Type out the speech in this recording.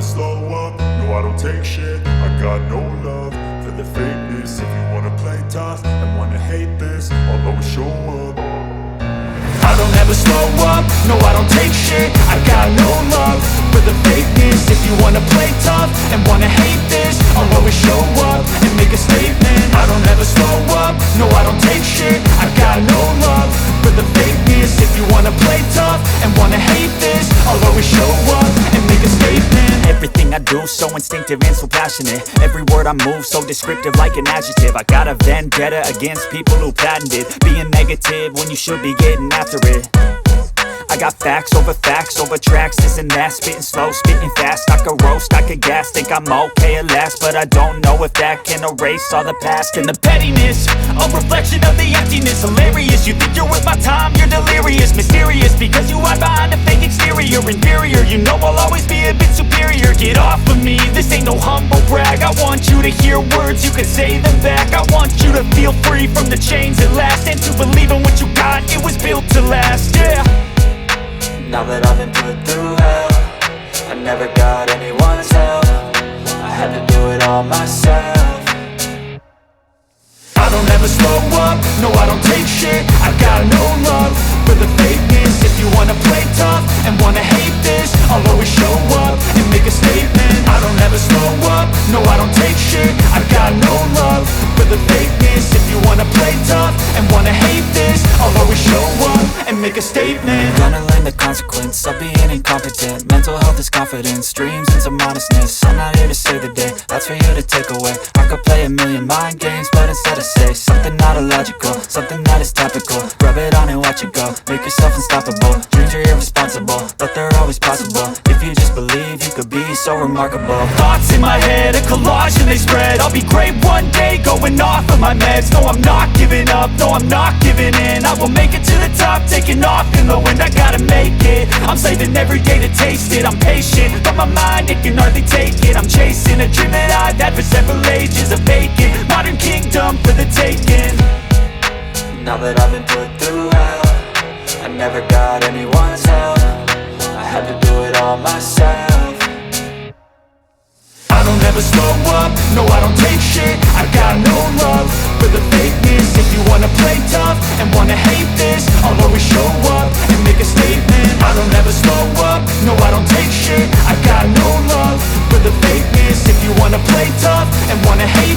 slow up, no I don't take shit. I got no love for the fakeness. If you wanna play tough and wanna hate this, I'll always show up. I don't ever slow up, no I don't take shit. I got no love for the fakeness. If you wanna play tough and wanna hate this, I'll always show up and make a statement. I don't ever slow up, no I don't take shit. I got no love for the fakeness. If you wanna play tough and wanna hate this, I'll always show up and make a statement. Everything I do so instinctive and so passionate. Every word I move so descriptive like an adjective. I got a vendetta against people who patented being negative when you should be getting after it. I got facts over tracks, this and that. Spitting slow, spitting fast, I could roast, I could gas. Think I'm okay at last, but I don't know if that can erase all the past. And the pettiness, a reflection of the emptiness. Hilarious, you think you're worth my time, you're delirious. Mysterious, because you hide behind a fake exterior. Inferior, you know I'll always be a bit superior. Get off of me, this ain't no humble brag. I want you to hear words, you can say them back. I want you to feel free from the chains at last, and to believe in what you got, it was built to last, yeah. Now that I've been put through hell, I never got anyone's help. I had to do it all myself. I don't ever slow up, no I don't take shit. I got no love for the fakeness. If you wanna play tough and wanna hate this, I'll always show up and make a statement. I don't ever slow up, no I don't take shit. I got no love for the fakeness. If you wanna play tough and wanna hate this, I'll always show up and make a statement. Gonna learn the consequence of being incompetent. Mental health is confidence, dreams and some honestness. I'm not here to save the day, that's for you to take away. I could play a million mind games, but instead I say something not illogical, something that is topical. Rub it on and watch it go, make yourself unstoppable. Dreams are irresponsible, but they're always possible. If you just believe, you could be so remarkable. Thoughts in my head, a collage and they spread. I'll be great one day, going off of my meds. No, I'm not giving up, no, I'm not giving in. I will make it to the top, taking off in the wind. I gotta make it, I'm saving every day to taste it. I'm patient, but my mind, it can hardly take it. I'm chasing a dream that I've had for several ages. A vacant, modern kingdom for the taking. Now that I've been put through hell, I never got anyone's help. I had to do it all myself. I don't ever slow up, no I don't take shit. I got no love for the fakeness. If you wanna play tough and wanna hate this, I'll always show up and make a statement. I don't ever slow up, no I don't take shit. I got no love for the fakeness. If you wanna play tough and wanna hate